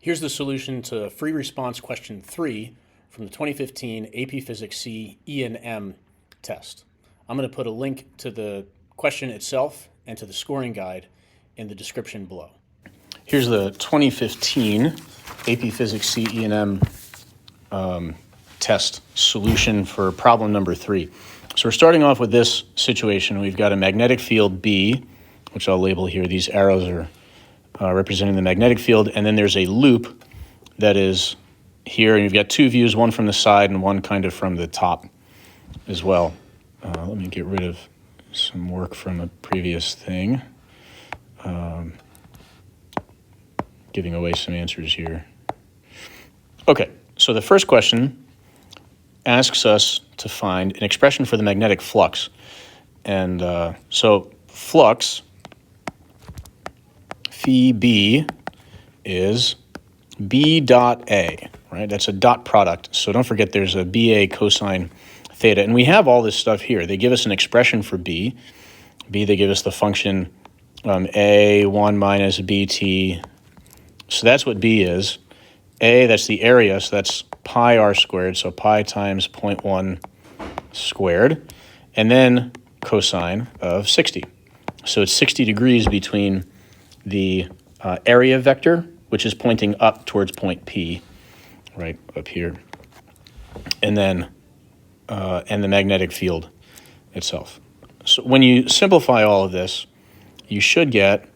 Here's the solution to free response question 3 from the 2015 AP Physics C E&M test. I'm going to put a link to the question itself and to the scoring guide in the description below. Here's the 2015 AP Physics C E&M test solution for problem number 3. So we're starting off with this situation. We've got a magnetic field B, which I'll label here. These arrows are representing the magnetic field, and then there's a loop that is here, and you've got two views, one from the side and one kind of from the top as well. Let me get rid of some work from a previous thing. Giving away some answers here. Okay, so the first question asks us to find an expression for the magnetic flux. And so flux, phi B, is B dot A, right? That's a dot product. So don't forget there's a BA cosine theta. And we have all this stuff here. They give us an expression for B. B, they give us the function A1 minus BT. So that's what B is. A, that's the area, so that's pi r squared, so pi times 0.1 squared, and then cosine of 60. So it's 60 degrees between the area vector, which is pointing up towards point P, right up here, and then and the magnetic field itself. So when you simplify all of this, you should get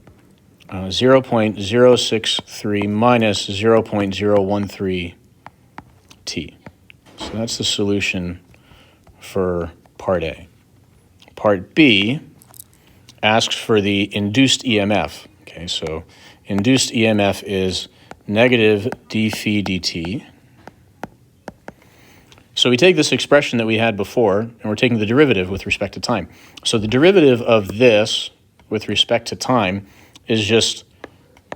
0.063 minus 0.013 t. So that's the solution for part A. Part B asks for the induced EMF. Okay, so induced EMF is negative d phi dt. So we take this expression that we had before, and we're taking the derivative with respect to time. So the derivative of this with respect to time is just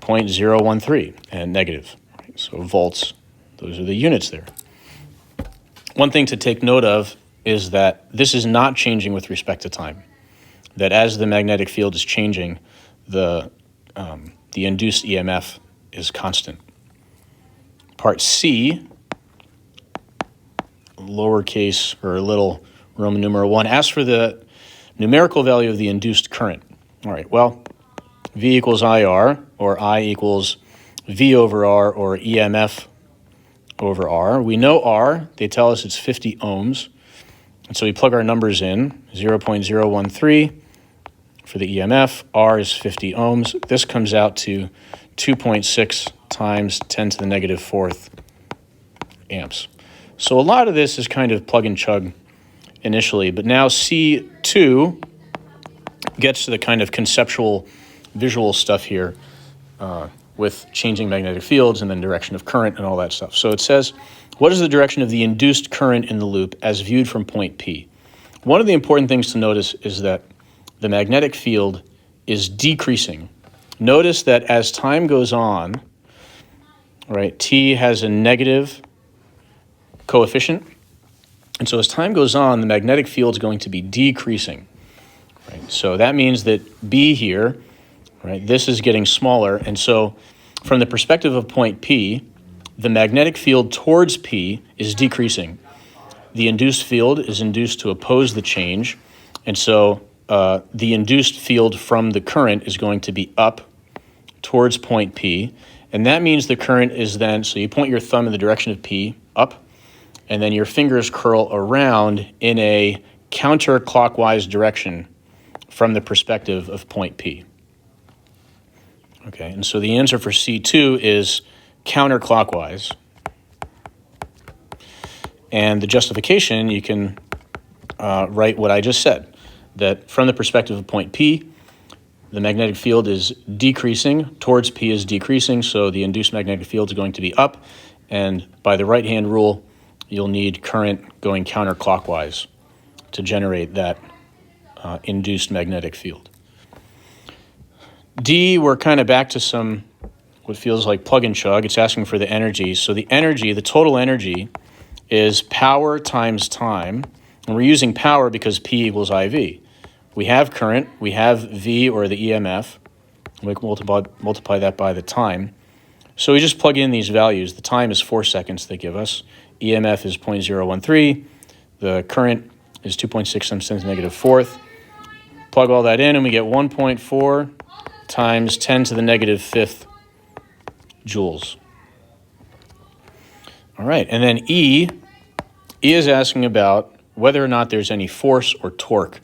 0.013 and negative. Right? So volts, those are the units there. One thing to take note of is that this is not changing with respect to time. That as the magnetic field is changing, the induced EMF is constant. Part C, lowercase or little Roman numeral 1, asks for the numerical value of the induced current. All right, well, V equals IR, or I equals V over R, or EMF over R. We know R, they tell us it's 50 ohms. And so we plug our numbers in, 0.013 for the EMF, R is 50 ohms. This comes out to 2.6 times 10 to the negative fourth amps. So a lot of this is kind of plug and chug initially, but now C2 gets to the kind of conceptual visual stuff here with changing magnetic fields and then direction of current and all that stuff. So it says, what is the direction of the induced current in the loop as viewed from point P? One of the important things to notice is that the magnetic field is decreasing. Notice that as time goes on, right, T has a negative coefficient. And so as time goes on, the magnetic field is going to be decreasing. Right? So that means that B here, right, this is getting smaller. And so from the perspective of point P, the magnetic field towards P is decreasing. The induced field is induced to oppose the change. And so the induced field from the current is going to be up towards point P. And that means the current is then, so you point your thumb in the direction of P, up, and then your fingers curl around in a counterclockwise direction from the perspective of point P. Okay, and so the answer for C2 is counterclockwise. And the justification, you can write what I just said, that from the perspective of point P, the magnetic field is decreasing, towards P is decreasing, so the induced magnetic field is going to be up, and by the right-hand rule, you'll need current going counterclockwise to generate that induced magnetic field. D, we're kind of back to some what feels like plug and chug. It's asking for the energy. So the energy, the total energy, is power times time. And we're using power because P equals IV. We have current, we have V or the EMF. We can multiply that by the time. So we just plug in these values. The time is 4 seconds they give us. EMF is 0.013. The current is 2.6 times 10 to the negative fourth. Plug all that in and we get 1.4 times 10 to the negative fifth joules. All right, and then E is asking about whether or not there's any force or torque.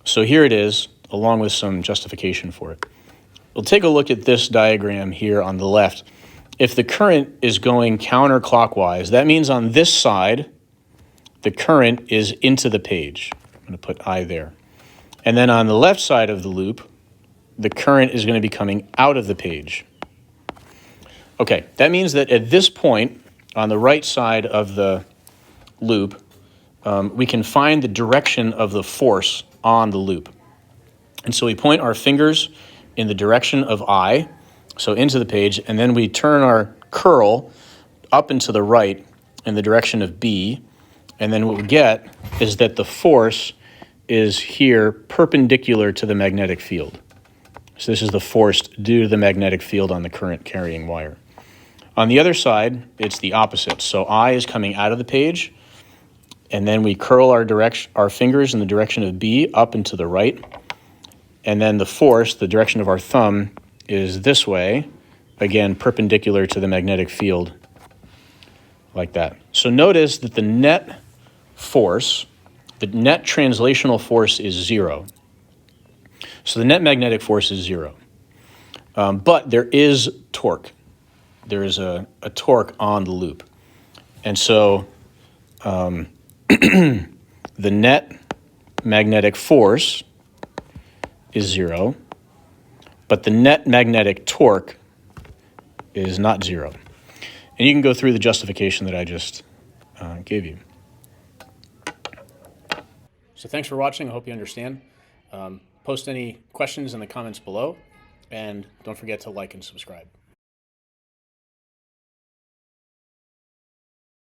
So here it is, along with some justification for it. We'll take a look at this diagram here on the left. If the current is going counterclockwise, that means on this side, the current is into the page. I'm going to put I there. And then on the left side of the loop, the current is going to be coming out of the page. Okay, that means that at this point, on the right side of the loop, we can find the direction of the force on the loop. And so we point our fingers in the direction of I, so into the page, and then we turn our curl up and to the right in the direction of B, and then what we get is that the force is here perpendicular to the magnetic field. So this is the force due to the magnetic field on the current carrying wire. On the other side, it's the opposite. So I is coming out of the page, and then we curl our fingers in the direction of B up and to the right. And then the force, the direction of our thumb, is this way, again, perpendicular to the magnetic field, like that. So notice that the net force, the net translational force is 0. So the net magnetic force is 0. But there is torque. There is a torque on the loop. And so the net magnetic force is 0, but the net magnetic torque is not 0. And you can go through the justification that I just gave you. So thanks for watching. I hope you understand. Post any questions in the comments below, and don't forget to like and subscribe.